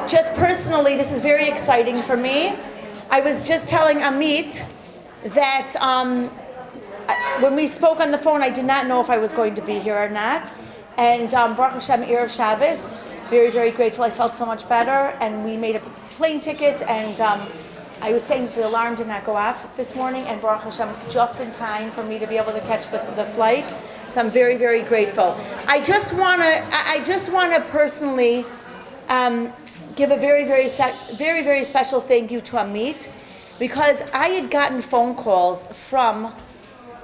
just personally, this is very exciting for me. I was just telling Amit that when we spoke on the phone, I did not know if I was going to be here or not. And Baruch Hashem, Erev Shabbos, very, very grateful. I felt so much better. And we made a plane ticket. And I was saying that the alarm did not go off this morning. And Baruch Hashem, just in time for me to be able to catch the flight. So I'm very, very grateful. I just want to personally give a very, very special thank you to Amit, because I had gotten phone calls from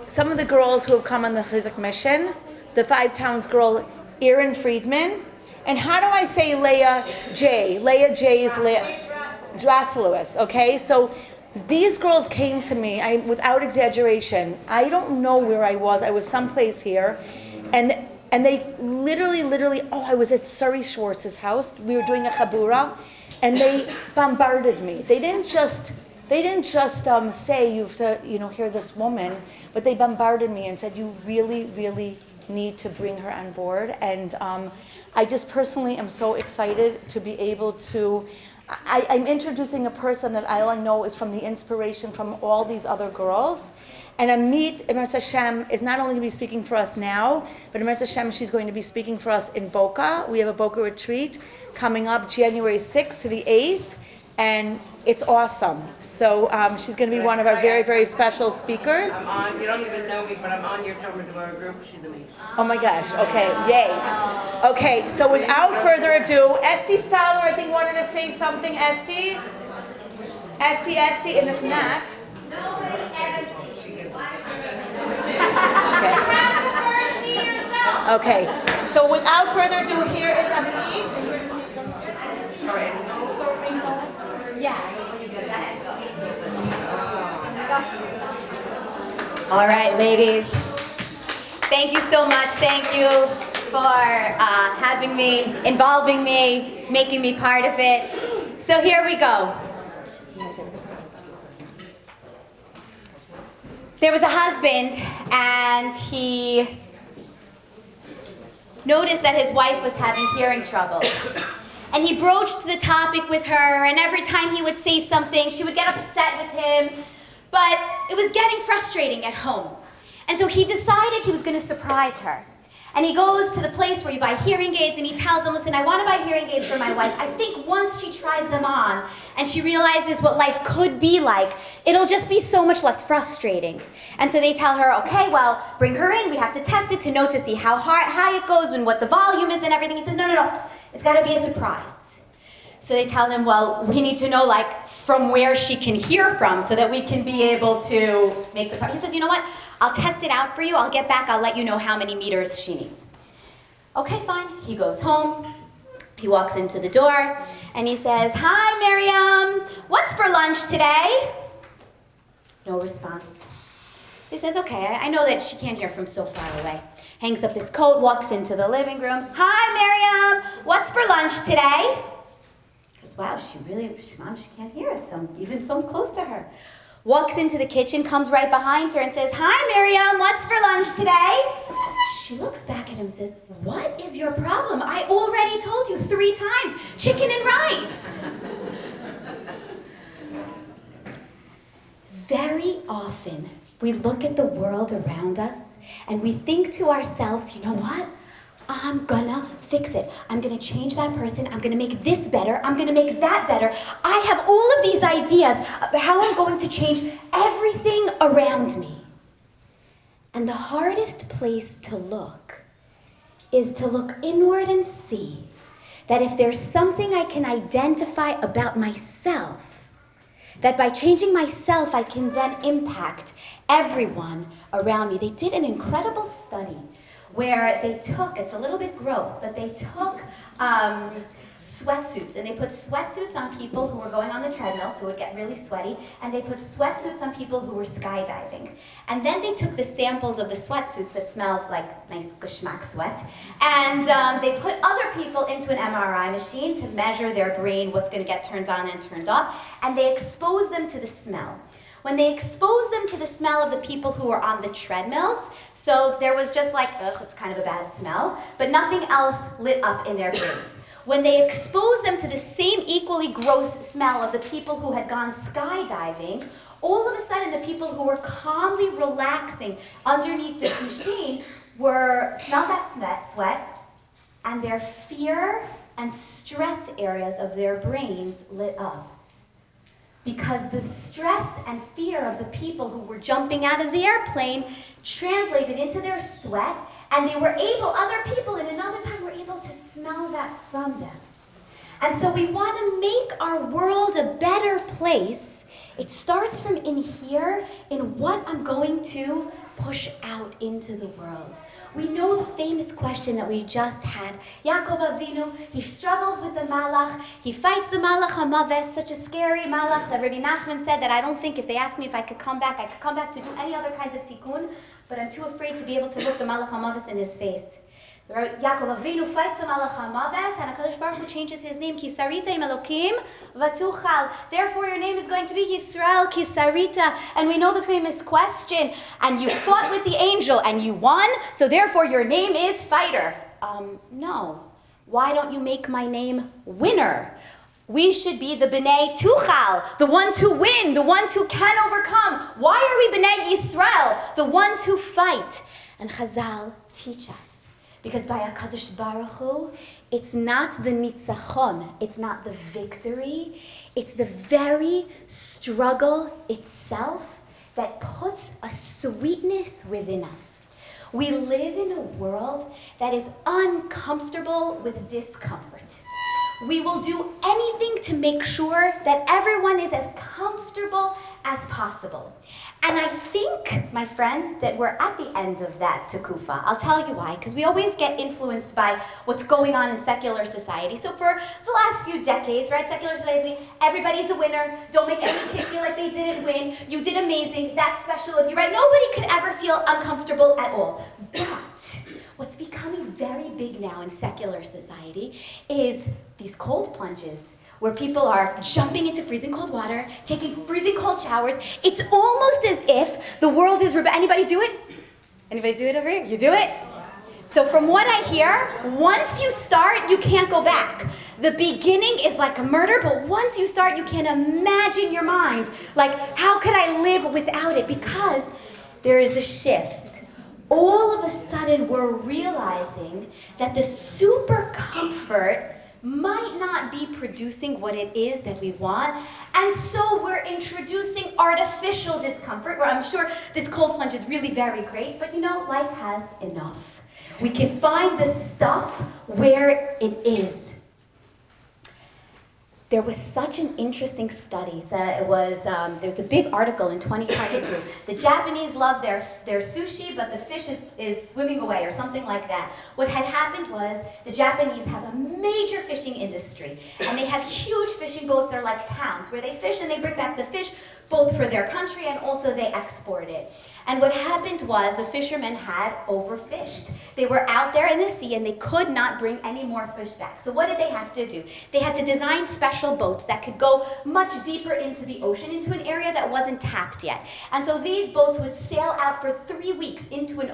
some of the girls who have come on the Chizuk mission, the 5 Towns girl, Erin Friedman, and how do I say Leah J? Leah J is Leah Drasselowitz, okay? So these girls came to me, without exaggeration, I don't know where I was someplace here, and they literally, I was at Suri Schwartz's house, we were doing a chabura, and they bombarded me. They didn't just say, you have to, hear this woman, but they bombarded me and said, you really, really need to bring her on board. And I just personally am so excited to be able to, I'm introducing a person that all I know is from the inspiration from all these other girls. And Amit, Emet Hashem, is not only going to be speaking for us now, but Emet Hashem, she's going to be speaking for us in Boca. We have a Boca retreat coming up January 6th to the 8th. And it's awesome. So she's going to be one of our very, very special speakers. You don't even know me, but I'm on your Tomer Devorah group. She's amazing. Oh my gosh. Okay. Yay. Okay. So without further ado, Esty Stoller, I think, wanted to say something. Esty, and if not. Okay. Okay. So without further ado, here is Amit, and you're just going to come. All right. All right, ladies. Thank you so much. Thank you for having me, involving me, making me part of it. So here we go. There was a husband, and he noticed that his wife was having hearing trouble. And he broached the topic with her, and every time he would say something, she would get upset with him. But it was getting frustrating at home. And so he decided he was going to surprise her. And he goes to the place where you buy hearing aids, and he tells them, listen, I want to buy hearing aids for my wife. I think once she tries them on and she realizes what life could be like, it'll just be so much less frustrating. And so they tell her, okay, well, bring her in. We have to test it to see how high it goes and what the volume is and everything. He says, no. It's got to be a surprise. So they tell him, well, we need to know, from where she can hear from so that we can be able to make the part. He says, you know what? I'll test it out for you. I'll get back. I'll let you know how many meters she needs. Okay, fine. He goes home. He walks into the door, and he says, hi, Miriam. What's for lunch today? No response. So he says, okay, I know that she can't hear from so far away. Hangs up his coat, walks into the living room. Hi, Miriam. What's for lunch today? Goes, wow, Mom, she can't hear it. So even so close to her. Walks into the kitchen, comes right behind her and says, hi, Miriam, what's for lunch today? She looks back at him and says, what is your problem? I already told you 3 times, chicken and rice. Very often, we look at the world around us and we think to ourselves, you know what? I'm gonna fix it. I'm gonna change that person. I'm gonna make this better. I'm gonna make that better. I have all of these ideas about how I'm going to change everything around me. And the hardest place to look is to look inward and see that if there's something I can identify about myself, that by changing myself, I can then impact everyone around me. They did an incredible study where they took, it's a little bit gross, but they took sweatsuits, and they put sweatsuits on people who were going on the treadmill, so it would get really sweaty, and they put sweatsuits on people who were skydiving. And then they took the samples of the sweatsuits that smelled like nice geschmack sweat, and they put other people into an MRI machine to measure their brain, what's gonna get turned on and turned off, and they exposed them to the smell. When they exposed them to the smell of the people who were on the treadmills, so there was just like, ugh, it's kind of a bad smell, but nothing else lit up in their brains. When they exposed them to the same equally gross smell of the people who had gone skydiving, all of a sudden the people who were calmly relaxing underneath this machine smelled that sweat, and their fear and stress areas of their brains lit up. Because the stress and fear of the people who were jumping out of the airplane translated into their sweat, and other people in another time were able to smell that from them. And so we want to make our world a better place. It starts from in here, in what I'm going to push out into the world. We know the famous question that we just had. Yaakov Avinu, he struggles with the Malach. He fights the Malach HaMaves, such a scary Malach that Rabbi Nachman said that I don't think if they asked me if I could come back to do any other kinds of tikkun, but I'm too afraid to be able to look the Malach HaMaves in his face. Yaakov Avinu fights the Malach HaMaves, and HaKadosh Baruch Hu changes his name. Ki sarita im Elokim v'tuchal. Therefore, your name is going to be Yisrael Ki sarita. And we know the famous question. And you fought with the angel, and you won. So therefore, your name is fighter. No. Why don't you make my name winner? We should be the B'nai Tuchal, the ones who win, the ones who can overcome. Why are we B'nai Yisrael, the ones who fight? And Chazal teach us. Because by HaKadosh Baruch Hu, it's not the nitzachon, it's not the victory, it's the very struggle itself that puts a sweetness within us. We live in a world that is uncomfortable with discomfort. We will do anything to make sure that everyone is as comfortable as possible. And I think, my friends, that we're at the end of that tekufa. I'll tell you why, because we always get influenced by what's going on in secular society. So for the last few decades, right, secular society, everybody's a winner. Don't make any kid feel like they didn't win. You did amazing. That's special of you, right? Nobody could ever feel uncomfortable at all. But what's becoming very big now in secular society is these cold plunges, where people are jumping into freezing cold water, taking freezing cold showers. It's almost as if the world is anybody do it? Anybody do it over here? You do it? So from what I hear, once you start, you can't go back. The beginning is like a murder, but once you start, you can't imagine your mind. Like, how could I live without it? Because there is a shift. All of a sudden, we're realizing that the super comfort might not be producing what it is that we want. And so we're introducing artificial discomfort, where I'm sure this cold plunge is really very great, but life has enough. We can find the stuff where it is. There was such an interesting study. There's a big article in 2022. The Japanese love their sushi, but the fish is swimming away or something like that. What had happened was the Japanese have a major fishing industry, and they have huge fishing boats. They're like towns where they fish and they bring back the fish both for their country and also they export it. And what happened was the fishermen had overfished. They were out there in the sea and they could not bring any more fish back. So what did they have to do? They had to design special boats that could go much deeper into the ocean, into an area that wasn't tapped yet. And so these boats would sail out for 3 weeks into the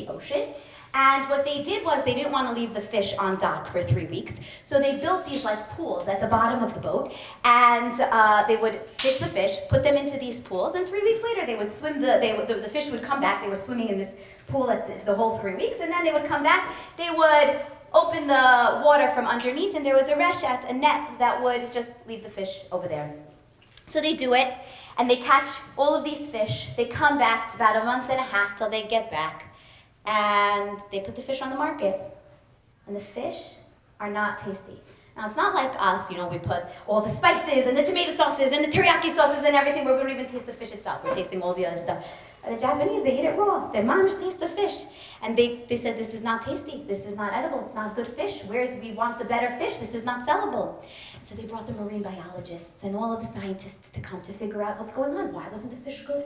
ocean. And what they did was they didn't want to leave the fish on dock for 3 weeks. So they built these like pools at the bottom of the boat, and they would fish the fish, put them into these pools, and 3 weeks later they would swim. The fish would come back. They were swimming in this pool at the whole 3 weeks, and then they would come back. They would open the water from underneath, and there was a reshet, a net that would just leave the fish over there. So they do it, and they catch all of these fish. They come back. It's about a month and a half till they get back. And they put the fish on the market, and the fish are not tasty. Now, it's not like us, we put all the spices and the tomato sauces and the teriyaki sauces and everything where we don't even taste the fish itself. We're tasting all the other stuff. And the Japanese, they eat it raw. Their moms taste the fish. And they said, this is not tasty. This is not edible. It's not good fish. Whereas we want the better fish. This is not sellable. And so they brought the marine biologists and all of the scientists to come to figure out what's going on. Why wasn't the fish good?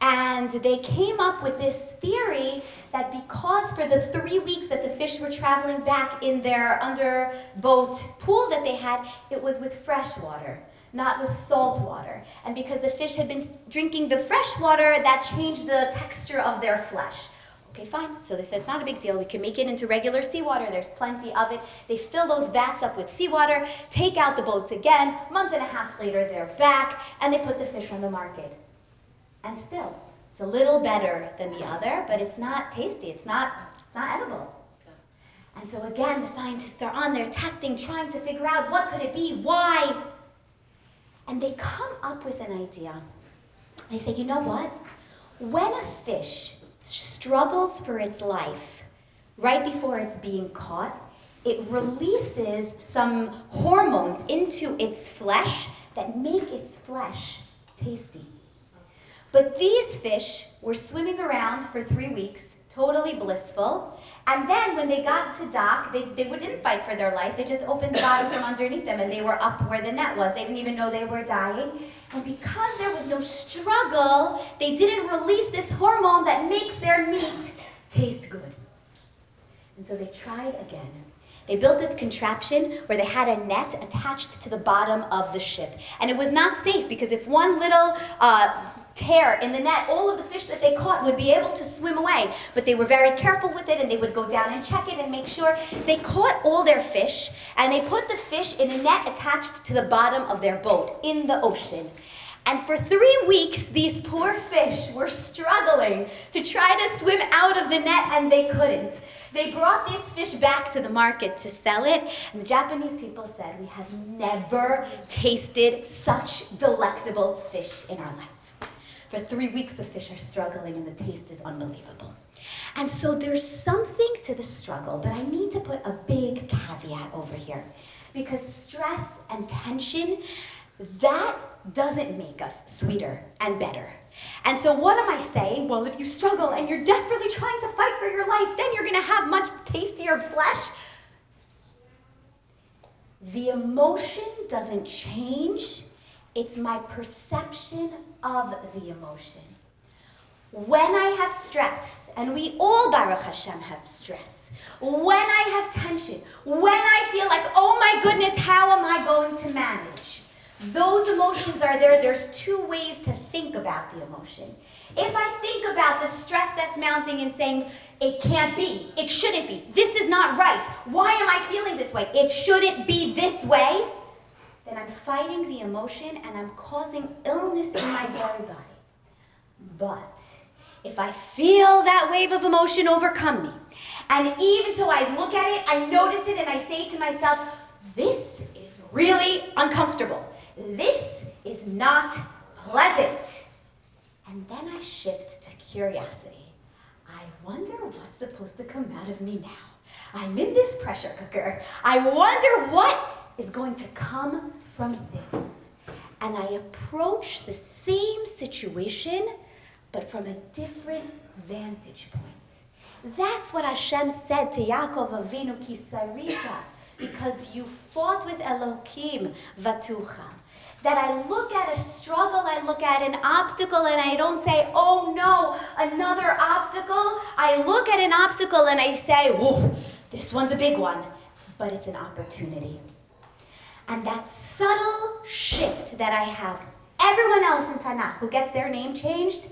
And they came up with this theory that because for the 3 weeks that the fish were traveling back in their underboat pool that they had, it was with fresh water, not with salt water. And because the fish had been drinking the fresh water, that changed the texture of their flesh. Okay, fine. So they said, it's not a big deal. We can make it into regular seawater. There's plenty of it. They fill those vats up with seawater, take out the boats again. A month and a half later, they're back, and they put the fish on the market. And still, it's a little better than the other, but it's not tasty. It's not edible. And so again, the scientists are on there testing, trying to figure out what could it be, why? And they come up with an idea. They say, you know what? When a fish struggles for its life right before it's being caught, it releases some hormones into its flesh that make its flesh tasty. But these fish were swimming around for 3 weeks, totally blissful. And then when they got to dock, they didn't fight for their life. They just opened the bottom from underneath them and they were up where the net was. They didn't even know they were dying. And because there was no struggle, they didn't release this hormone that makes their meat taste good. And so they tried again. They built this contraption where they had a net attached to the bottom of the ship. And it was not safe because if one little tear in the net, all of the fish that they caught would be able to swim away. But they were very careful with it and they would go down and check it and make sure. They caught all their fish and they put the fish in a net attached to the bottom of their boat in the ocean. And for 3 weeks, these poor fish were struggling to try to swim out of the net and they couldn't. They brought these fish back to the market to sell it, and the Japanese people said, we have never tasted such delectable fish in our life. For 3 weeks, the fish are struggling, and the taste is unbelievable. And so there's something to the struggle, but I need to put a big caveat over here, because stress and tension, that doesn't make us sweeter and better. And so what am I saying? Well, if you struggle and you're desperately trying to fight for your life, then you're going to have much tastier flesh. The emotion doesn't change. It's my perception of the emotion. When I have stress, and we all, Baruch Hashem, have stress, when I have tension, when I feel like, oh my goodness, how am I going to manage? Those emotions are there. There's 2 ways to think about the emotion. If I think about the stress that's mounting and saying, it can't be, it shouldn't be, this is not right, why am I feeling this way, it shouldn't be this way, then I'm fighting the emotion and I'm causing illness in my very body. But if I feel that wave of emotion overcome me, and even so I look at it, I notice it, and I say to myself, this is really uncomfortable. This is not pleasant. And then I shift to curiosity. I wonder what's supposed to come out of me now. I'm in this pressure cooker. I wonder what is going to come from this. And I approach the same situation, but from a different vantage point. That's what Hashem said to Yaakov Avinu, Ki sarita, because you fought with Elohim, vatucha. That I look at a struggle, I look at an obstacle, and I don't say, oh no, another obstacle. I look at an obstacle and I say, whoa, this one's a big one, but it's an opportunity. And that subtle shift that I have, everyone else in Tanakh who gets their name changed,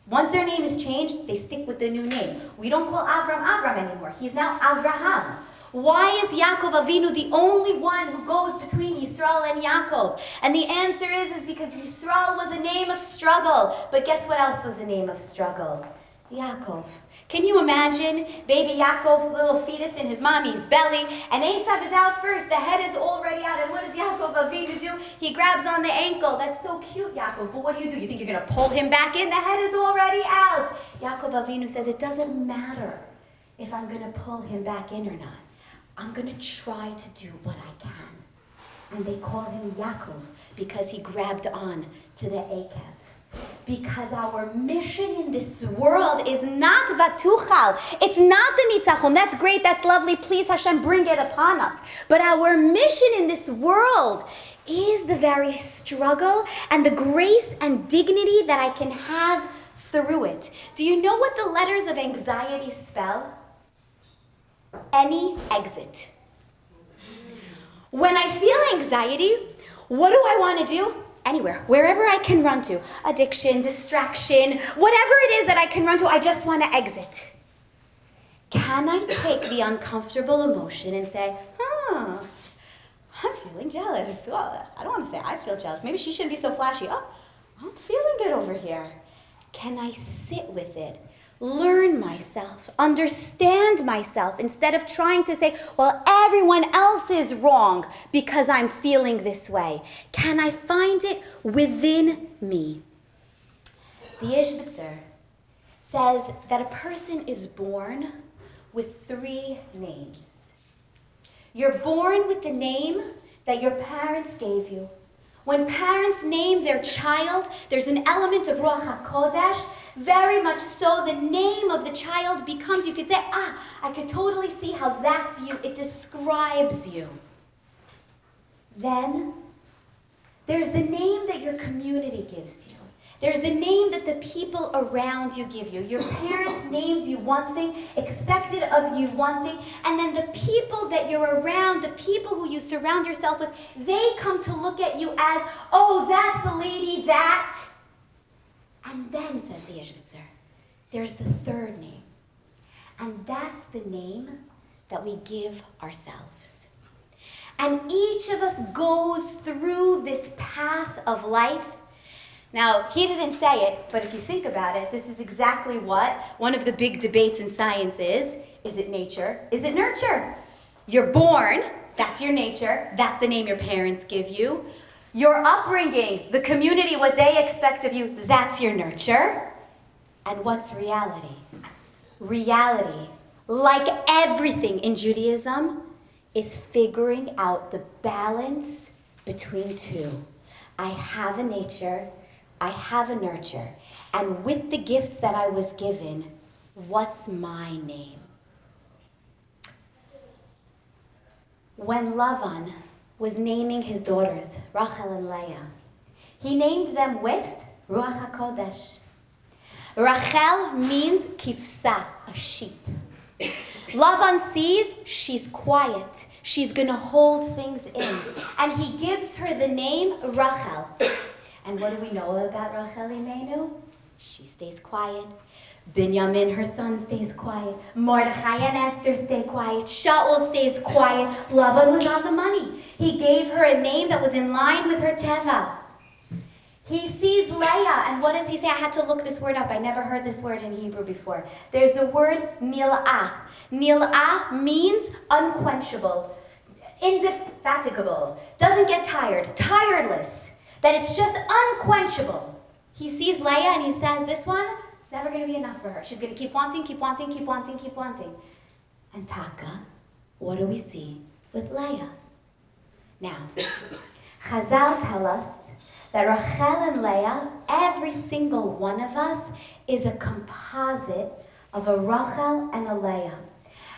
once their name is changed, they stick with the new name. We don't call Avram Avram anymore. He's now Avraham. Why is Yaakov Avinu the only one who goes between Yisrael and Yaakov? And the answer is because Yisrael was a name of struggle. But guess what else was a name of struggle? Yaakov. Can you imagine baby Yaakov, little fetus in his mommy's belly, and Esav is out first, the head is already out, and what does Yaakov Avinu do? He grabs on the ankle. That's so cute, Yaakov, but what do? You think you're going to pull him back in? The head is already out. Yaakov Avinu says, it doesn't matter if I'm going to pull him back in or not. I'm going to try to do what I can. And they call him Yaakov because he grabbed on to the Akev. Because our mission in this world is not vatuchal. It's not the nitzachon. That's great. That's lovely. Please, Hashem, bring it upon us. But our mission in this world is the very struggle and the grace and dignity that I can have through it. Do you know what the letters of anxiety spell? Any exit. When I feel anxiety, what do I want to do? Anywhere, wherever I can run to. Addiction, distraction, whatever it is that I can run to, I just want to exit. Can I take the uncomfortable emotion and say, I'm feeling jealous. Well, I don't want to say I feel jealous. Maybe she shouldn't be so flashy. Oh, I'm feeling good over here. Can I sit with it, learn myself, understand myself, instead of trying to say, well, everyone else is wrong because I'm feeling this way? Can I find it within me? The Ishbitzer says that a person is born with 3 names. You're born with the name that your parents gave you. When parents name their child, there's an element of Ruach HaKodesh, very much so. The name of the child becomes, you could say, I could totally see how that's you. It describes you. Then, there's the name that your community gives you. There's the name that the people around you give you. Your parents named you one thing, expected of you one thing, and then the people that you're around, the people who you surround yourself with, they come to look at you as, oh, that's the lady that. And then, says the Ishbitzer, there's the 3rd name. And that's the name that we give ourselves. And each of us goes through this path of life. Now, he didn't say it, but if you think about it, this is exactly what one of the big debates in science is. Is it nature? Is it nurture? You're born, that's your nature, that's the name your parents give you. Your upbringing, the community, what they expect of you, that's your nurture. And what's reality? Reality, like everything in Judaism, is figuring out the balance between 2. I have a nature, I have a nurture, and with the gifts that I was given, what's my name? When Lavan was naming his daughters, Rochal and Leah, he named them with Ruach HaKodesh. Rachel means kifsa, a sheep. Lavan sees she's quiet. She's going to hold things in. And he gives her the name Rachel. And what do we know about Rachel Imenu? She stays quiet. Binyamin, her son, stays quiet. Mordechai and Esther stay quiet. Shaul stays quiet. Lavan was on the money. He gave her a name that was in line with her teva. He sees Leah, and what does he say? I had to look this word up. I never heard this word in Hebrew before. There's a word, nil'ah. Nil'ah means unquenchable, indefatigable, doesn't get tired, tireless. That it's just unquenchable. He sees Leah and he says, this one, it's never going to be enough for her. She's going to keep wanting, keep wanting, keep wanting, keep wanting. And Taka, what do we see with Leah? Now, Chazal tell us that Rachel and Leah, every single one of us, is a composite of a Rachel and a Leah.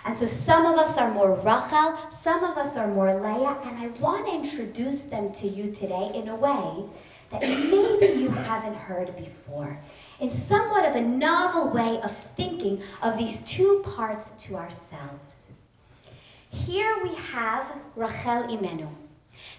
And so some of us are more Rachel, some of us are more Leah, and I want to introduce them to you today in a way that maybe you haven't heard before, in somewhat of a novel way of thinking of these 2 parts to ourselves. Here we have Rachel Imenu.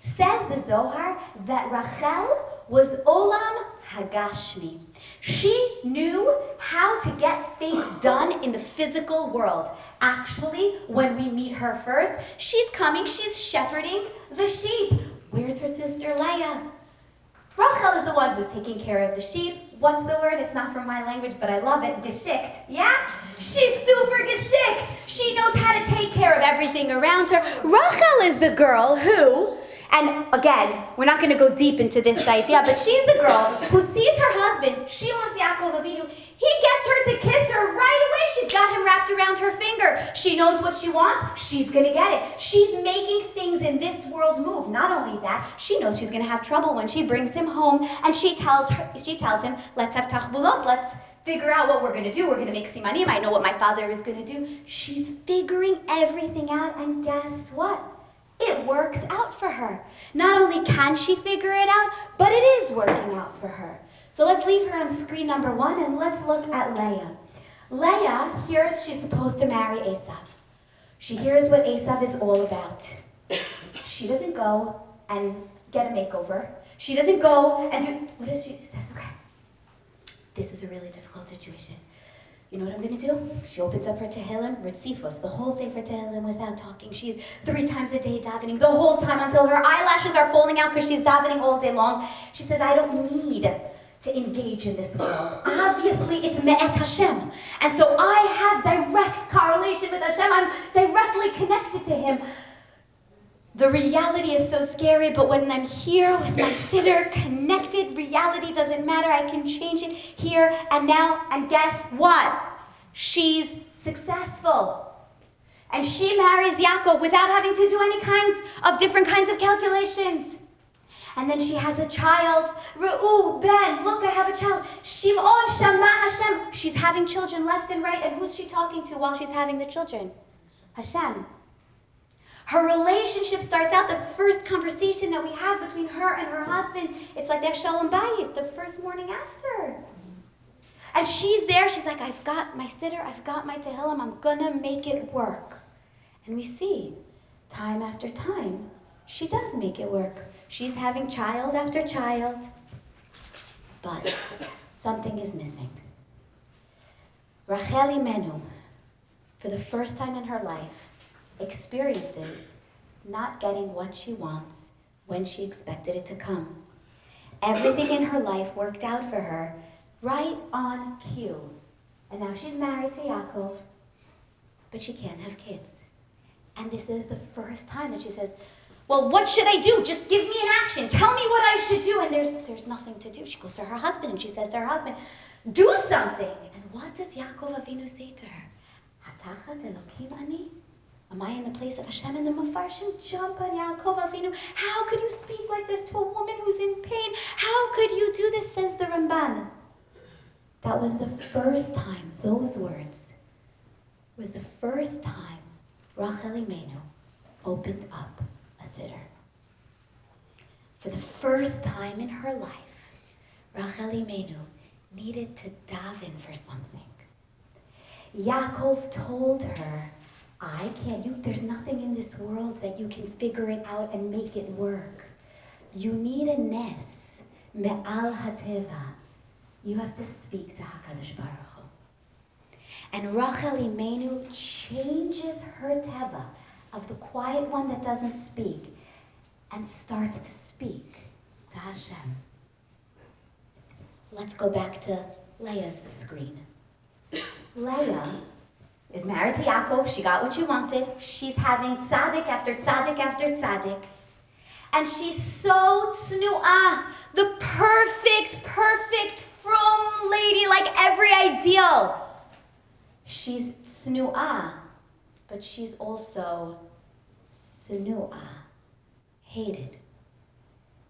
Says the Zohar that Rachel was Olam Hagashmi. She knew how to get things done in the physical world. Actually, when we meet her first, she's coming, she's shepherding the sheep. Where's her sister Leah? Rochal is the one who's taking care of the sheep. What's the word? It's not from my language, but I love it. Geschickt. Yeah? She's super geschickt. She knows how to take care of everything around her. Rochal is the girl who, and again, we're not going to go deep into this idea, but she's the girl who sees her husband. She wants Yaakov Avinu. He gets her to kiss her right away. She's got him wrapped around her finger. She knows what she wants. She's going to get it. She's making things in this world move. Not only that, she knows she's going to have trouble when she brings him home, and she tells him, let's have tachbulot. Let's figure out what we're going to do. We're going to make simanim. I know what my father is going to do. She's figuring everything out, and guess what? It works out for her. Not only can she figure it out, but it is working out for her. So let's leave her on screen number 1 and let's look at Leah. Leah hears she's supposed to marry Esav. She hears what Esav is all about. She doesn't go and get a makeover. She doesn't go and do, what does she says? Okay, this is a really difficult situation. You know what I'm gonna do? She opens up her Tehillim, Ritzifos, the whole Sefer Tehillim without talking. She's 3 times a day davening the whole time until her eyelashes are falling out because she's davening all day long. She says, I don't need to engage in this world. Obviously, it's Me'et Hashem. And so I have direct correlation with Hashem. I'm directly connected to Him. The reality is so scary, but when I'm here with my sitter, connected, reality doesn't matter. I can change it here and now. And guess what? She's successful. And she marries Yaakov without having to do any different kinds of calculations. And then she has a child. Re'u, Ben, look, I have a child. Shimon, Shama, Hashem. She's having children left and right. And who's she talking to while she's having the children? Hashem. Her relationship starts out, the first conversation that we have between her and her husband, it's like they have Shalom Bayit, the first morning after. And she's there, she's like, I've got my sitter, I've got my Tehillim, I'm gonna make it work. And we see, time after time, she does make it work. She's having child after child, but something is missing. Rachel Imenu, for the first time in her life, experiences not getting what she wants when she expected it to come. Everything in her life worked out for her right on cue. And now she's married to Yaakov, but she can't have kids. And this is the first time that she says, well, what should I do? Just give me an action. Tell me what I should do. And there's nothing to do. She goes to her husband and she says to her husband, do something. And what does Yaakov Avinu say to her? Hatachat Elokim ani? Am I in the place of Hashem? And the Mefarshim jump on Yaakov Avinu. How could you speak like this to a woman who's in pain? How could you do this, says the Ramban. That was the first time, those words, was the first time Rachel Imenu opened up a sitter. For the first time in her life, Rachel Imenu needed to daven for something. Yaakov told her, there's nothing in this world that you can figure it out and make it work. You need a nes, me'al hateva. You have to speak to HaKadosh Baruch Hu. And Rachel Imenu changes her teva of the quiet one that doesn't speak and starts to speak to Hashem. Let's go back to Leah's screen. Leah is married to Yaakov. She got what she wanted. She's having tzaddik after tzaddik after tzaddik. And she's so tznu'ah, the perfect, frum lady, like every ideal. She's tznu'ah, but she's also sunu'ah, hated.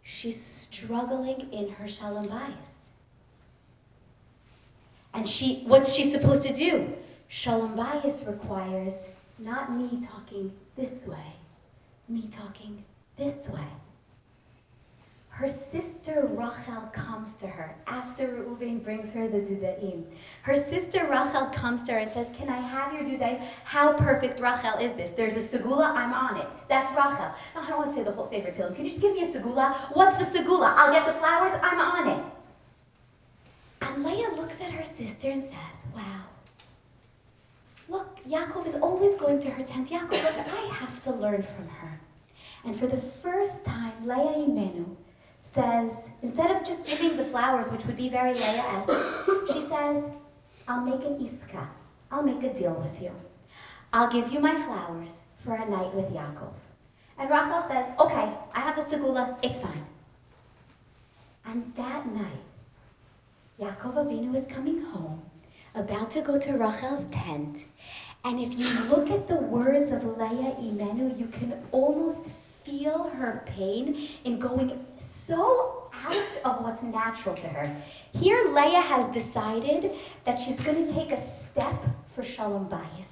She's struggling in her shalom bayis. And what's she supposed to do? Shalom bayis requires not me talking this way, me talking this way. Her sister Rochal comes to her after Reuven brings her the dudaim. Her sister Rochal comes to her and says, can I have your dudaim? How perfect, Rochal, is this? There's a segula, I'm on it. That's Rochal. No, I don't want to say the whole Sefer Tehillim. Can you just give me a segula? What's the segula? I'll get the flowers, I'm on it. And Leah looks at her sister and says, wow. Look, Yaakov is always going to her tent. Yaakov goes, I have to learn from her. And for the first time, Leah Imenu says, instead of just giving the flowers, which would be very Leah-esque, she says, I'll make an iska. I'll make a deal with you. I'll give you my flowers for a night with Yaakov. And Rachel says, okay, I have the segula, it's fine. And that night, Yaakov Avinu is coming home, about to go to Rachel's tent. And if you look at the words of Leah Imenu, you can almost feel her pain in going so out of what's natural to her. Here, Leah has decided that she's going to take a step for Shalom Bayis.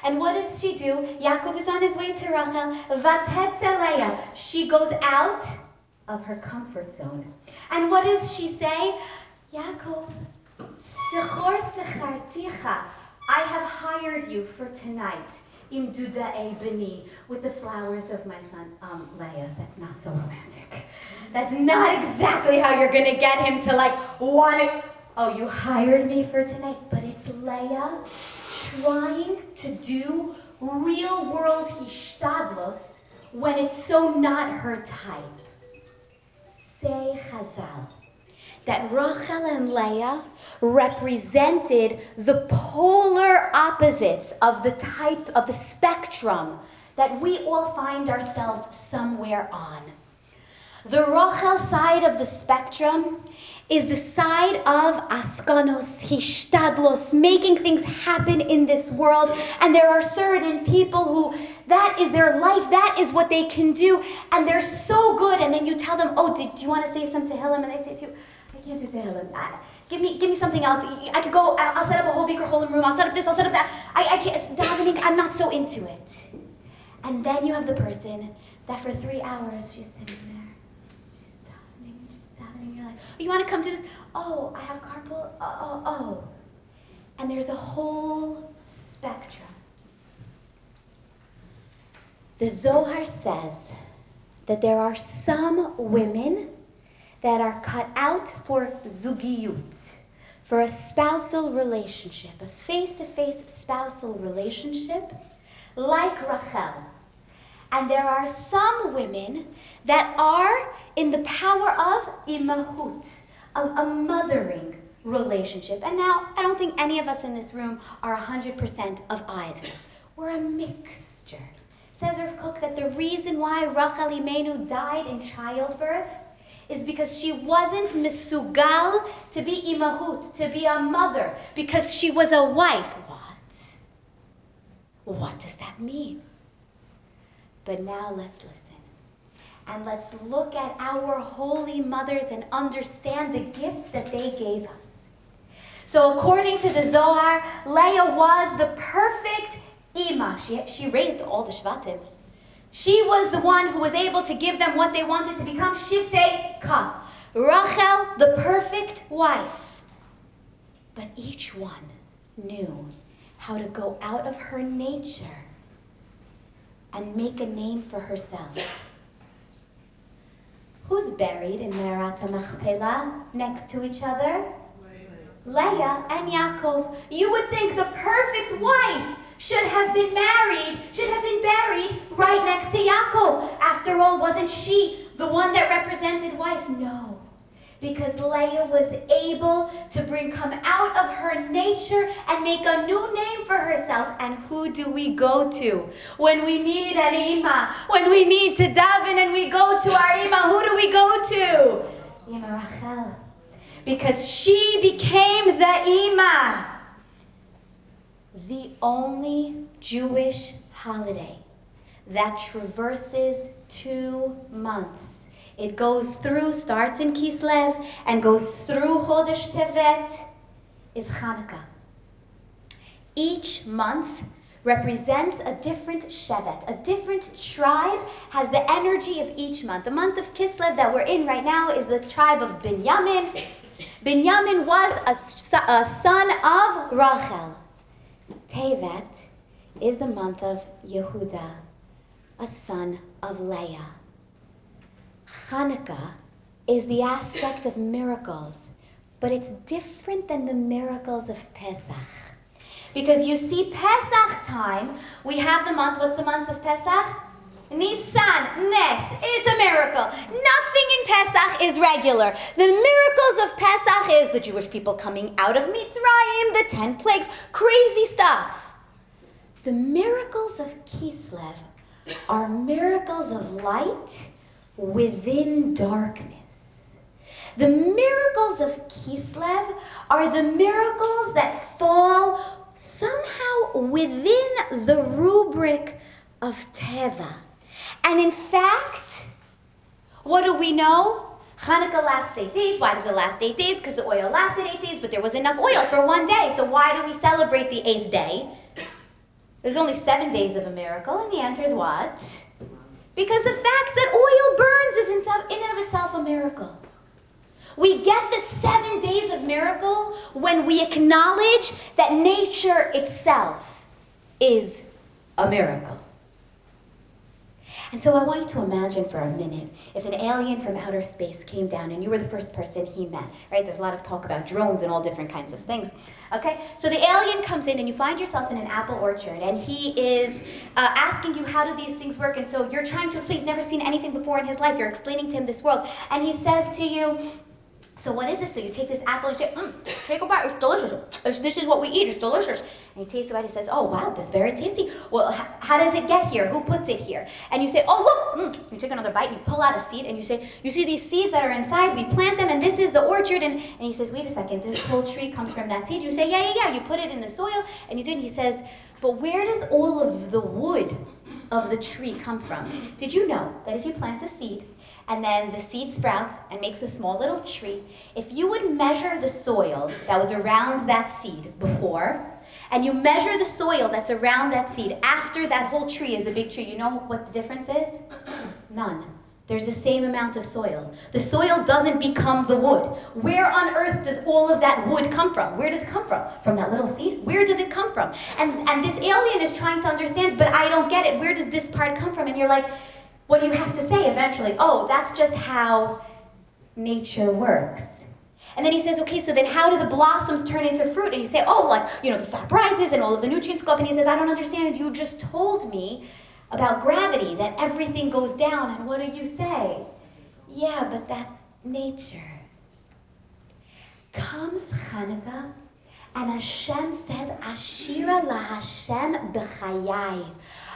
And what does she do? Yaakov is on his way to Rachel. Vatetze Leah. She goes out of her comfort zone. And what does she say? Yaakov, Sechor secharticha. I have hired you for tonight. Im dudaei beni, with the flowers of my son. Leah, that's not so romantic. That's not exactly how you're gonna get him to want it. Oh, you hired me for tonight, but it's Leah trying to do real world hishtadlos when it's so not her type. Say Chazal that Rochal and Leah represented the polar opposites of the type of the spectrum that we all find ourselves somewhere on. The Rochal side of the spectrum is the side of askanos, hishtadlos, making things happen in this world. And there are certain people who, that is their life, that is what they can do, and they're so good. And then you tell them, oh, do you want to say some Tehillim? And they say to you, I can't do Tehillim. Give me something else. I could go, I'll set up a whole bigger holy room, I'll set up this, I'll set up that. I can't, it's davening, I'm not so into it. And then you have the person that for 3 hours she's sitting there. You're like, oh, you want to come to this? Oh, I have carpool. Oh. And there's a whole spectrum. The Zohar says that there are some women that are cut out for zugiyut, for a spousal relationship, a face-to-face spousal relationship, like Rachel. And there are some women that are in the power of imahut, of a mothering relationship. And now, I don't think any of us in this room are 100% of either. We're a mixture. Says Rav Kook that the reason why Rachel Imenu died in childbirth is because she wasn't misugal to be imahut, to be a mother, because she was a wife. What does that mean? But now let's listen. And let's look at our holy mothers and understand the gifts that they gave us. So according to the Zohar, Leah was the perfect Ima. She raised all the Shvatim. She was the one who was able to give them what they wanted to become, Shiftei Ka. Rachel, the perfect wife. But each one knew how to go out of her nature and make a name for herself. Who's buried in Me'arat HaMachpelah next to each other? Leah and Yaakov. You would think the perfect wife should have been married, should have been buried right next to Yaakov. After all, wasn't she the one that represented wife? No. Because Leah was able to come out of her nature and make a new name for herself. And who do we go to when we need an Ima? When we need to daven and we go to our Ima, who do we go to? Ima Rachel. Because she became the Ima. The only Jewish holiday that traverses 2 months. It goes through, starts in Kislev, and goes through Chodesh Tevet, is Hanukkah. Each month represents a different Shevet, a different tribe, has the energy of each month. The month of Kislev that we're in right now is the tribe of Binyamin. Binyamin was a son of Rachel. Tevet is the month of Yehuda, a son of Leah. Hanukkah is the aspect of miracles, but it's different than the miracles of Pesach. Because you see, Pesach time, we have the month, what's the month of Pesach? Nisan, Nes, it's a miracle. Nothing in Pesach is regular. The miracles of Pesach is the Jewish people coming out of Mitzrayim, the 10 plagues, crazy stuff. The miracles of Kislev are miracles of light within darkness. The miracles of Kislev are the miracles that fall somehow within the rubric of Teva. And in fact, what do we know? Hanukkah lasts 8 days. Why does it last 8 days? Because the oil lasted 8 days, but there was enough oil for 1 day. So why do we celebrate the 8th day? There's only 7 days of a miracle, and the answer is what? Because the fact that oil burns is in and of itself a miracle. We get the 7 days of miracle when we acknowledge that nature itself is a miracle. And so I want you to imagine for a minute, if an alien from outer space came down and you were the first person he met, right? There's a lot of talk about drones and all different kinds of things, okay? So the alien comes in and you find yourself in an apple orchard and he is asking you, how do these things work? And so you're trying to explain, he's never seen anything before in his life. You're explaining to him this world. And he says to you, so what is this? So you take this apple and you say, take a bite, it's delicious. This is what we eat, it's delicious. And he tastes it and he says, oh wow, this is very tasty. Well, how does it get here? Who puts it here? And you say, oh look, you take another bite and you pull out a seed and you say, you see these seeds that are inside, we plant them and this is the orchard. And he says, wait a second, this whole tree comes from that seed. You say, yeah, you put it in the soil and you do it. And he says, but where does all of the wood of the tree come from? Did you know that if you plant a seed, and then the seed sprouts and makes a small little tree, if you would measure the soil that was around that seed before, and you measure the soil that's around that seed after that whole tree is a big tree, you know what the difference is? None. There's the same amount of soil. The soil doesn't become the wood. Where on earth does all of that wood come from? Where does it come from? From that little seed? Where does it come from? And this alien is trying to understand, but I don't get it. Where does this part come from? And you're like, what do you have to say eventually? Oh, that's just how nature works. And then he says, okay, so then how do the blossoms turn into fruit? And you say, oh, like, the sap rises and all of the nutrients go up. And he says, I don't understand. You just told me about gravity, that everything goes down. And what do you say? Yeah, but that's nature. Comes Hanukkah, and Hashem says, Ashira la Hashem b'chayai.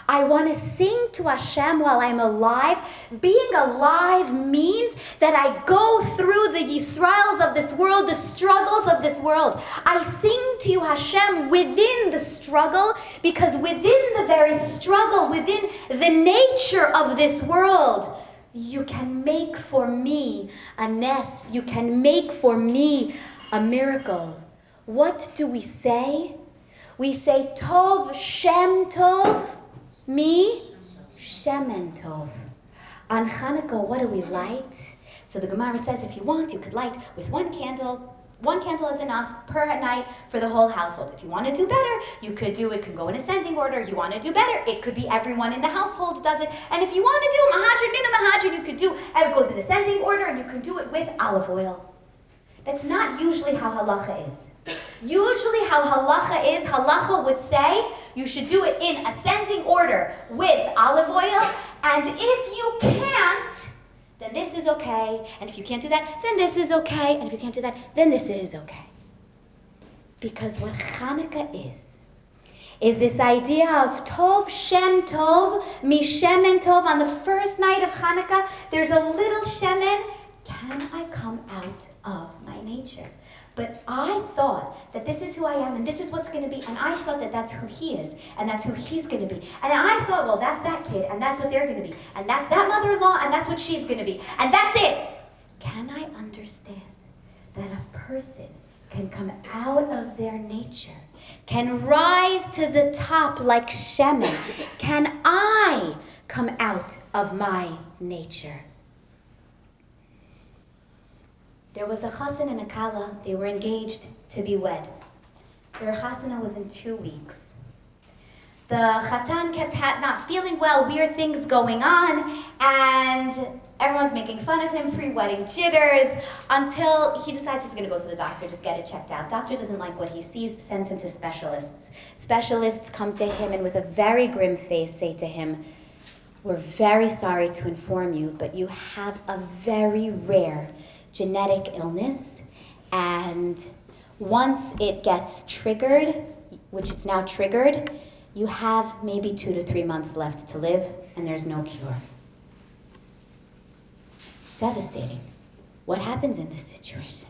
I want to sing to Hashem while I'm alive. Being alive means that I go through the Yisraels of this world, the struggles of this world. I sing to you, Hashem, within the struggle, because within the very struggle, within the nature of this world, you can make for me a nes. You can make for me a miracle. What do we say? We say, Tov Shem Tov. Me, Shemen Tov. On Hanukkah, what do we light? So the Gemara says, if you want, you could light with one candle. One candle is enough per night for the whole household. If you want to do better, you could do it, can go in ascending order. You want to do better, it could be everyone in the household does it. And if you want to do Mahajin, Mina Mahajin, you could do, and it goes in ascending order, and you can do it with olive oil. That's not usually how halacha is. Usually how halacha would say, you should do it in ascending order with olive oil, and if you can't, then this is okay, and if you can't do that, then this is okay, and if you can't do that, then this is okay. Because what Hanukkah is this idea of Tov Shem Tov, Mi Shemen Tov. On the first night of Hanukkah, there's a little shemen. Can I come out of my nature? But I thought that this is who I am, and this is what's going to be, and I thought that that's who he is, and that's who he's going to be. And I thought, well, that's that kid, and that's what they're going to be, and that's that mother-in-law, and that's what she's going to be, and that's it. Can I understand that a person can come out of their nature, can rise to the top like Shemen? Can I come out of my nature? There was a chassan and a kala. They were engaged to be wed. Their chasana was in 2 weeks. The chatan kept not feeling well, weird things going on, and everyone's making fun of him, pre-wedding jitters, until he decides he's going to go to the doctor, just get it checked out. Doctor doesn't like what he sees, sends him to specialists. Specialists come to him and with a very grim face say to him, we're very sorry to inform you, but you have a very rare genetic illness, and once it gets triggered, which it's now triggered, you have maybe 2 to 3 months left to live, and there's no cure. Devastating. What happens in this situation?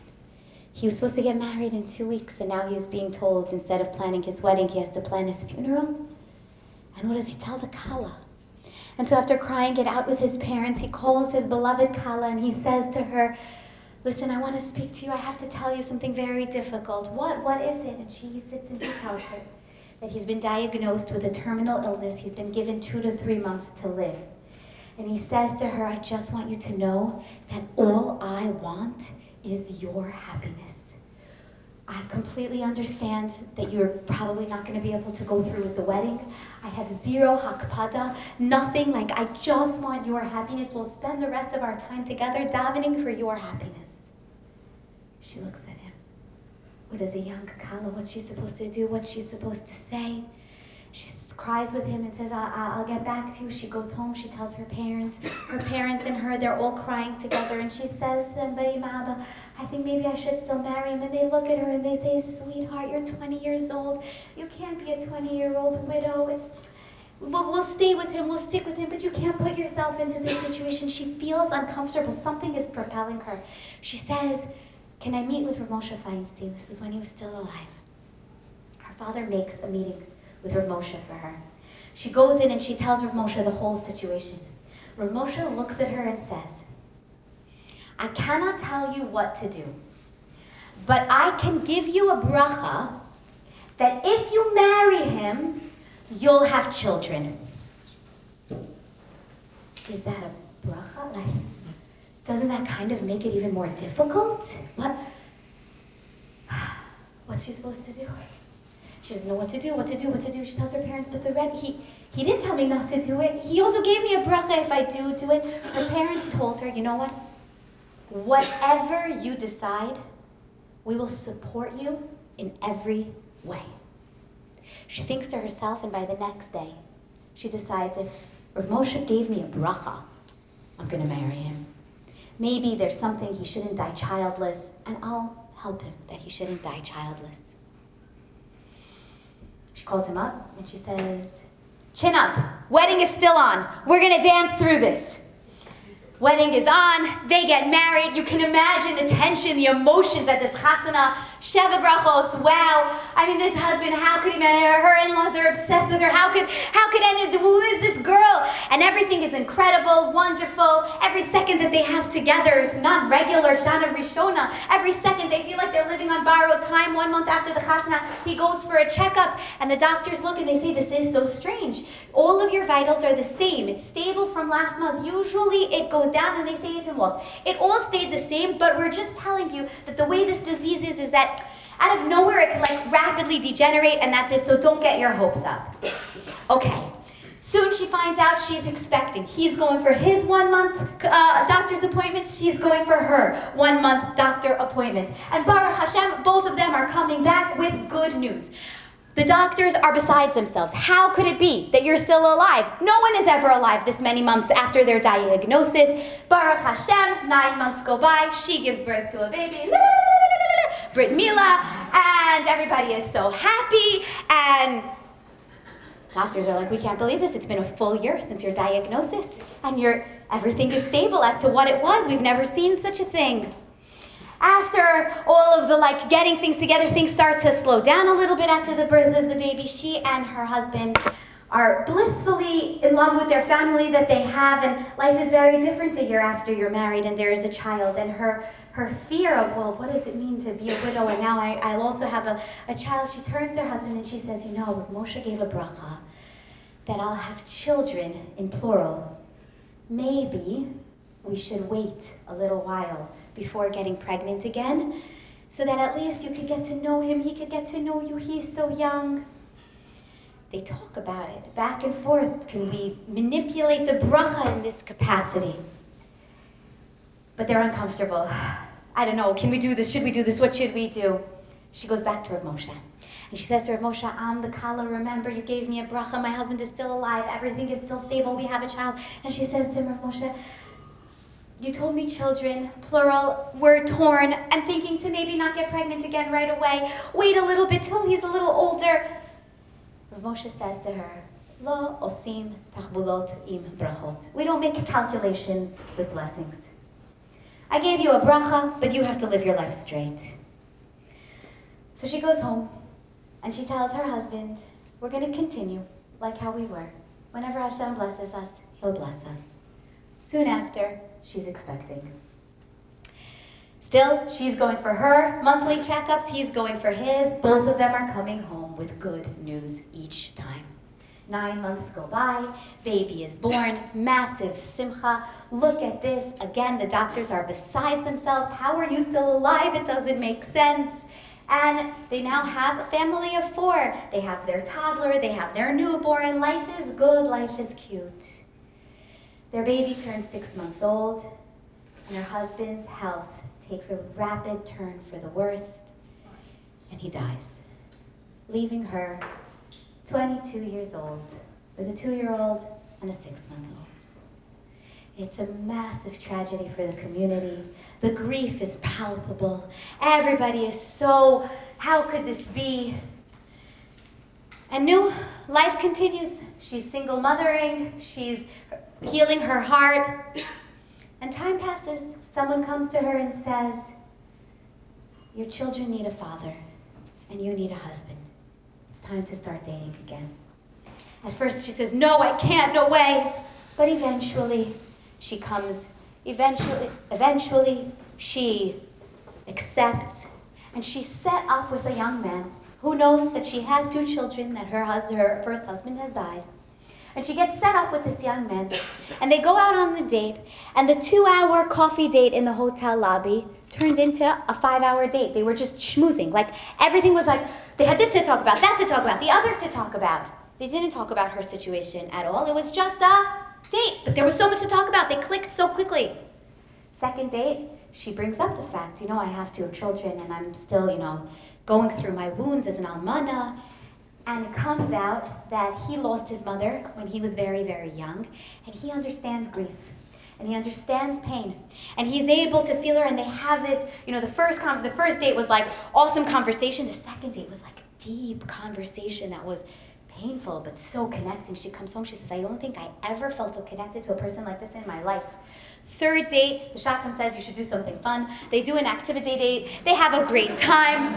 He was supposed to get married in 2 weeks, and now he's being told instead of planning his wedding, he has to plan his funeral. And what does he tell the kala? And so after crying it out with his parents, he calls his beloved kala, and he says to her, listen, I want to speak to you. I have to tell you something very difficult. What is it? And she sits and he tells her that he's been diagnosed with a terminal illness. He's been given 2 to 3 months to live. And he says to her, I just want you to know that all I want is your happiness. I completely understand that you're probably not going to be able to go through with the wedding. I have zero hakpada, nothing. Like, I just want your happiness. We'll spend the rest of our time together davening for your happiness. She looks at him. What is a young kala? What's she supposed to do? What's she supposed to say? She cries with him and says, I'll get back to you. She goes home. She tells her parents and her, they're all crying together. And she says to them, I think maybe I should still marry him. And they look at her and they say, sweetheart, you're 20 years old. You can't be a 20-year-old widow. We'll stay with him. We'll stick with him. But you can't put yourself into this situation. She feels uncomfortable. Something is propelling her. She says, can I meet with Rav Moshe Feinstein? This is when he was still alive. Her father makes a meeting with Rav Moshe for her. She goes in and she tells Rav Moshe the whole situation. Rav Moshe looks at her and says, I cannot tell you what to do, but I can give you a bracha that if you marry him, you'll have children. Is that a bracha? Like, doesn't that kind of make it even more difficult? What's she supposed to do? She doesn't know what to do. She tells her parents, but he didn't tell me not to do it. He also gave me a bracha if I do it. Her parents told her, you know what? Whatever you decide, we will support you in every way. She thinks to herself, and by the next day, she decides, if Rav Moshe gave me a bracha, I'm going to marry him. Maybe there's something he shouldn't die childless, and I'll help him that he shouldn't die childless. She calls him up and she says, chin up, wedding is still on. We're gonna dance through this. Wedding is on, they get married. You can imagine the tension, the emotions at this chasana. Sheva brachos, wow. I mean, this husband, how could he marry her? Her in-laws, they're obsessed with her. How could any, who is this girl? And everything is incredible, wonderful. Every second that they have together, it's not regular Shana Rishona. Every second they feel like they're living on borrowed time. 1 month after the chasana, he goes for a checkup, and the doctors look and they say, this is so strange. All of your vitals are the same. It's stable from last month. Usually it goes down, and they say to him, look, it all stayed the same, but we're just telling you that the way this disease is that out of nowhere it can like rapidly degenerate, and that's it, so don't get your hopes up. Okay. Soon she finds out she's expecting. He's going for his 1 month doctor's appointments. She's going for her 1 month doctor appointments. And Baruch Hashem, both of them are coming back with good news. The doctors are besides themselves. How could it be that you're still alive? No one is ever alive this many months after their diagnosis. Baruch Hashem, 9 months go by. She gives birth to a baby. Brit Mila, and everybody is so happy, and doctors are like, we can't believe this. It's been a full year since your diagnosis, and everything is stable as to what it was. We've never seen such a thing. After all of the getting things together, things start to slow down a little bit after the birth of the baby. She and her husband are blissfully in love with their family that they have, and life is very different a year after you're married and there is a child, and her fear of, well, what does it mean to be a widow, and now I'll also have a child. She turns to her husband and she says, you know, Moshe gave a bracha that I'll have children in plural. Maybe we should wait a little while before getting pregnant again, so that at least you could get to know him, he could get to know you, he's so young. They talk about it, back and forth. Can we manipulate the bracha in this capacity? But they're uncomfortable. I don't know, can we do this? Should we do this? What should we do? She goes back to Rav Moshe. And she says to Rav Moshe, I'm the kala, remember you gave me a bracha, my husband is still alive, everything is still stable, we have a child. And she says to him, Rav Moshe, you told me children, plural, we're torn. I'm thinking to maybe not get pregnant again right away. Wait a little bit till he's a little older. Rav Moshe says to her, Lo osim tachbulot im brachot. We don't make calculations with blessings. I gave you a bracha, but you have to live your life straight. So she goes home, and she tells her husband, we're going to continue like how we were. Whenever Hashem blesses us, he'll bless us. Soon after, she's expecting. Still, she's going for her monthly checkups, he's going for his. Both of them are coming home with good news each time. 9 months go by, baby is born, massive simcha. Look at this. Again, the doctors are besides themselves. How are you still alive? It doesn't make sense. And they now have a family of 4. They have their toddler, they have their newborn. Life is good, life is cute. Their baby turns 6 months old, and her husband's health takes a rapid turn for the worst, and he dies, leaving her 22 years old with a 2-year-old and a 6-month-old. It's a massive tragedy for the community. The grief is palpable. Everybody is so, how could this be? And new life continues. She's single mothering, she's healing her heart. And time passes. Someone comes to her and says, your children need a father, and you need a husband. It's time to start dating again. At first she says, no, I can't, no way. But eventually, she comes, eventually she accepts, and she's set up with a young man who knows that she has 2 children, that her first husband has died. And she gets set up with this young man, and they go out on a date, and the 2-hour coffee date in the hotel lobby turned into a 5-hour date. They were just schmoozing. Like, everything was like, they had this to talk about, that to talk about, the other to talk about. They didn't talk about her situation at all. It was just a date, but there was so much to talk about. They clicked so quickly. Second date, she brings up the fact, I have 2 children, and I'm still, going through my wounds as an almana. And it comes out that he lost his mother when he was very, very young, and he understands grief, and he understands pain, and he's able to feel her, and they have this, the first date was like awesome conversation. The second date was like deep conversation that was painful, but so connecting. She comes home, she says, I don't think I ever felt so connected to a person like this in my life. Third date, the shotgun says you should do something fun. They do an activity date. They have a great time.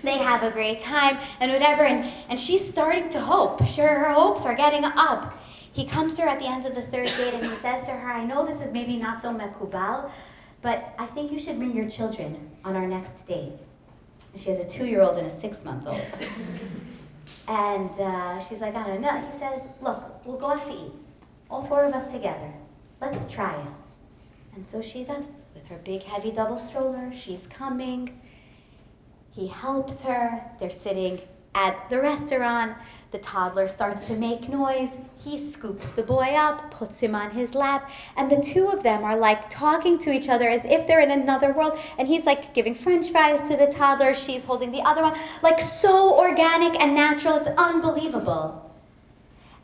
And whatever, and she's starting to hope. Her hopes are getting up. He comes to her at the end of the third date, and he says to her, I know this is maybe not so mekubal, but I think you should bring your children on our next date. And she has a 2-year-old and a 6-month-old. And she's like, I don't know. He says, look, we'll go out to eat. All 4 of us together. Let's try it. And so she does. With her big, heavy double stroller, she's coming. He helps her. They're sitting at the restaurant. The toddler starts to make noise. He scoops the boy up, puts him on his lap, and the 2 of them are like talking to each other as if they're in another world. And he's like giving French fries to the toddler. She's holding the other one. Like so organic and natural. It's unbelievable.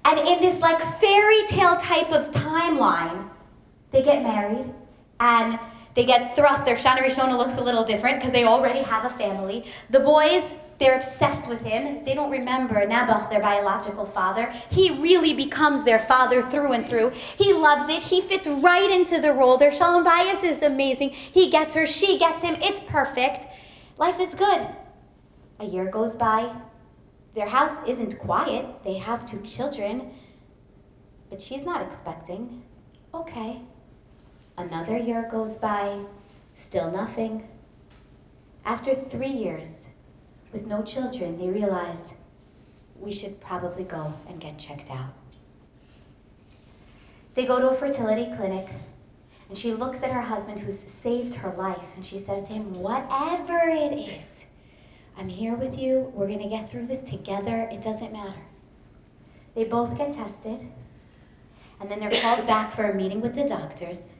And in this like fairy tale type of timeline, they get married and they get thrust. Their Shana Rishona looks a little different because they already have a family. The boys, they're obsessed with him. They don't remember Nabach, their biological father. He really becomes their father through and through. He loves it. He fits right into the role. Their Shalom Bayis is amazing. He gets her. She gets him. It's perfect. Life is good. A year goes by. Their house isn't quiet. They have 2 children. But she's not expecting. Okay. Another year goes by, still nothing. After 3 years, with no children, they realized we should probably go and get checked out. They go to a fertility clinic, and she looks at her husband who's saved her life, and she says to him, whatever it is, I'm here with you, we're gonna get through this together, it doesn't matter. They both get tested, and then they're called back for a meeting with the doctors.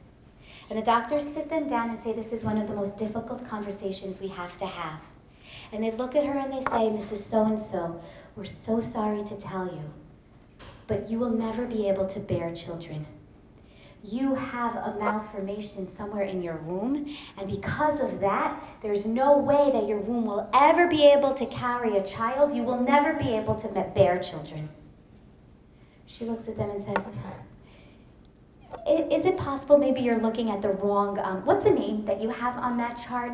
And the doctors sit them down and say, this is one of the most difficult conversations we have to have. And they look at her and they say, Mrs. So-and-so, we're so sorry to tell you, but you will never be able to bear children. You have a malformation somewhere in your womb, and because of that, there's no way that your womb will ever be able to carry a child. You will never be able to bear children. She looks at them and says, is it possible maybe you're looking at the wrong, what's the name that you have on that chart?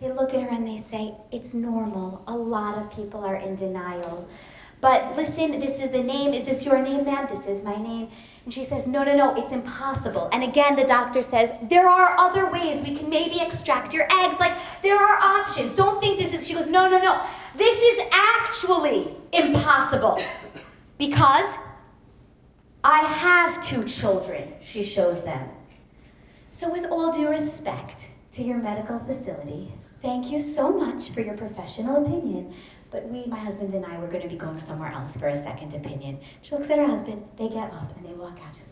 They look at her and they say, it's normal. A lot of people are in denial. But listen, this is the name. Is this your name, ma'am? This is my name. And she says, no, it's impossible. And again, the doctor says, there are other ways. We can maybe extract your eggs. Like, there are options. Don't think this is, she goes, no. This is actually impossible. Because I have 2 children, she shows them. So with all due respect to your medical facility, Thank you so much for your professional opinion. But my husband and I, were going to be going somewhere else for a second opinion. She looks at her husband, they get up and they walk out. She's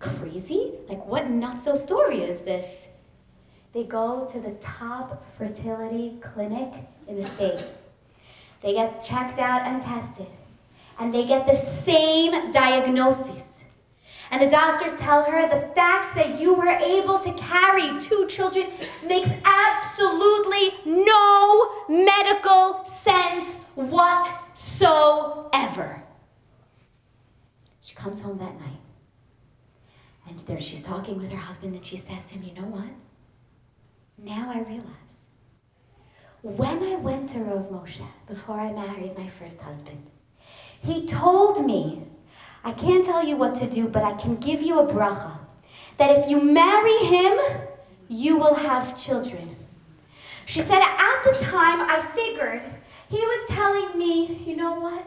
crazy? Like, what not-so story is this? They go to the top fertility clinic in the state. They get checked out and tested. And they get the same diagnosis. And the doctors tell her the fact that you were able to carry 2 children makes absolutely no medical sense whatsoever. She comes home that night. And there she's talking with her husband and she says to him, you know what? Now I realize. When I went to Rav Moshe, before I married my first husband, he told me, I can't tell you what to do, but I can give you a bracha, that if you marry him, you will have children. She said, at the time, I figured he was telling me, you know what?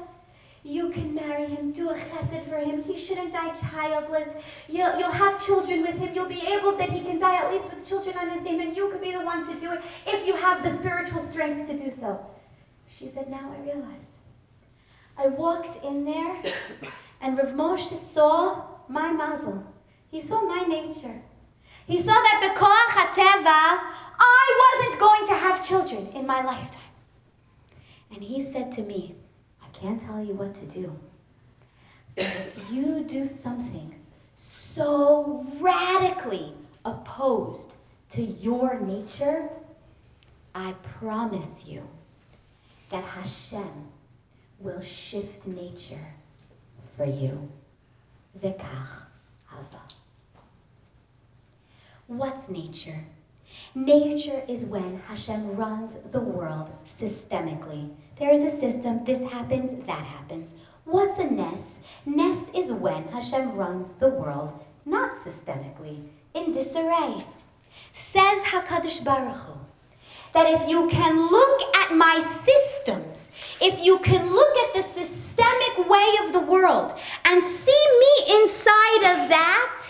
You can marry him, do a chesed for him. He shouldn't die childless. You'll have children with him. You'll be able that he can die at least with children on his name, and you could be the one to do it if you have the spiritual strength to do so. She said, now I realize. I walked in there, and Rav Moshe saw my mazel. He saw my nature. He saw that b'koach hateva, I wasn't going to have children in my lifetime. And he said to me, I can't tell you what to do, but if you do something so radically opposed to your nature, I promise you that Hashem will shift nature for you. V'kach hava. What's nature? Nature is when Hashem runs the world systemically. There is a system, this happens, that happens. What's a nes? Nes is when Hashem runs the world not systemically, in disarray. Says HaKadosh Baruch Hu, that if you can look at my systems, if you can look at the systemic way of the world and see me inside of that,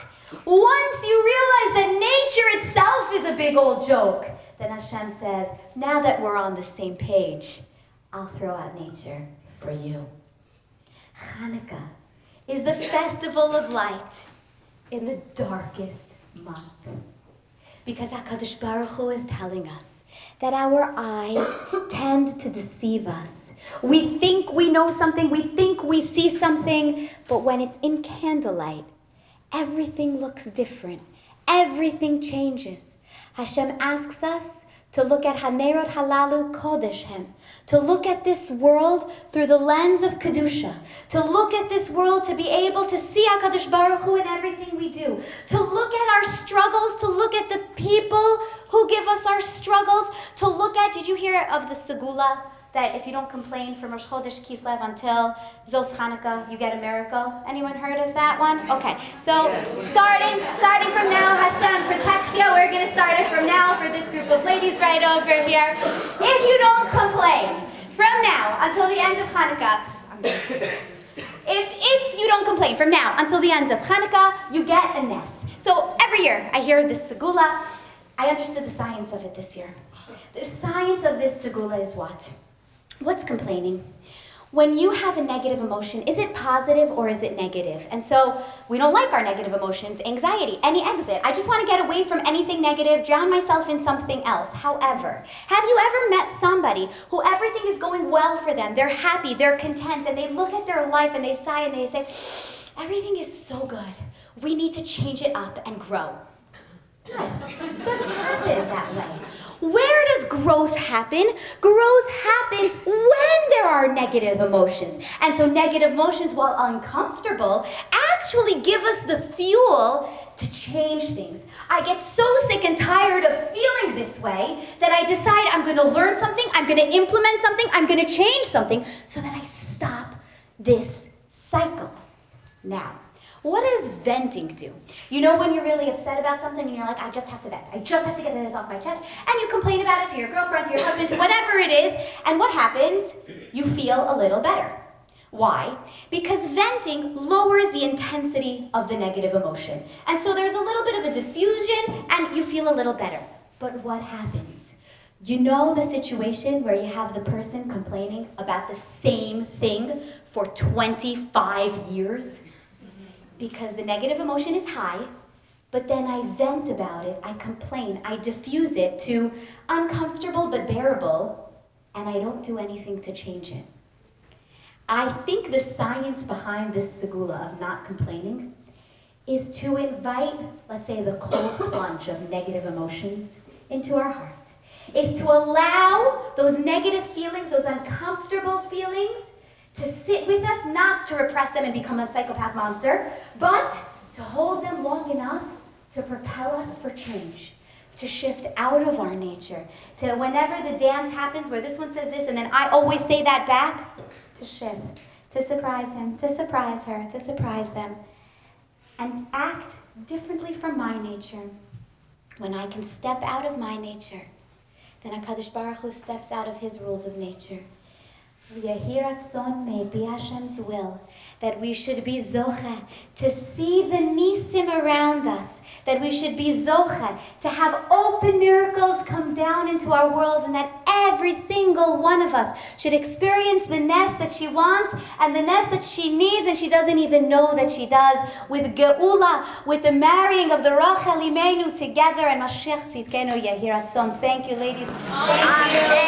once you realize that nature itself is a big old joke, then Hashem says, now that we're on the same page, I'll throw out nature for you. Hanukkah is the festival of light in the darkest month. Because HaKadosh Baruch Hu is telling us that our eyes tend to deceive us. We think we know something, we think we see something, but when it's in candlelight, everything looks different. Everything changes. Hashem asks us to look at Hanerot Halalu Kodesh Hem, to look at this world through the lens of Kedusha, to look at this world to be able to see HaKadosh Baruch Hu in everything we do, to look at our struggles, to look at the people who give us our struggles, to look at, did you hear of the Segula? That if you don't complain from Rosh Chodesh Kislev until Zos Chanukah, you get a miracle. Anyone heard of that one? Okay, so starting from now, Hashem protects you. We're going to start it from now for this group of ladies right over here. If you don't complain from now until the end of Hanukkah, if you don't complain from now until the end of Hanukkah, you get a nes. So every year I hear this segula. I understood the science of it this year. The science of this segula is what? What's complaining? When you have a negative emotion, is it positive or is it negative? And so we don't like our negative emotions. Anxiety, any exit. I just want to get away from anything negative, drown myself in something else. However, have you ever met somebody who everything is going well for them? They're happy, they're content, and they look at their life and they sigh and they say, everything is so good. We need to change it up and grow. No, it doesn't happen that way. Where does growth happen? Growth happens when there are negative emotions. And so negative emotions, while uncomfortable, actually give us the fuel to change things. I get so sick and tired of feeling this way that I decide I'm going to learn something, I'm going to implement something, I'm going to change something so that I stop this cycle. Now, what does venting do? You know when you're really upset about something and you're like, I just have to vent. I just have to get this off my chest. And you complain about it to your girlfriend, to your husband, to whatever it is. And what happens? You feel a little better. Why? Because venting lowers the intensity of the negative emotion. And so there's a little bit of a diffusion and you feel a little better. But what happens? You know the situation where you have the person complaining about the same thing for 25 years? Because the negative emotion is high, but then I vent about it, I complain, I diffuse it to uncomfortable but bearable, and I don't do anything to change it. I think the science behind this segula of not complaining is to invite, let's say, the cold plunge of negative emotions into our heart. Is to allow those negative feelings, those uncomfortable feelings, to sit with us, not to repress them and become a psychopath monster, but to hold them long enough to propel us for change, to shift out of our nature, to whenever the dance happens where this one says this and then I always say that back, to shift, to surprise him, to surprise her, to surprise them, and act differently from my nature. When I can step out of my nature, then HaKadosh Baruch Hu steps out of his rules of nature. Yehi ratzon, may be Hashem's will, that we should be zoche, to see the nisim around us, that we should be zoche, to have open miracles come down into our world, and that every single one of us should experience the nest that she wants, and the nest that she needs, and she doesn't even know that she does, with Geula, with the marrying of the Rochal Imeinu together, and Mashiach Tzidkenu Yehi ratzon. Thank you, ladies. Thank you.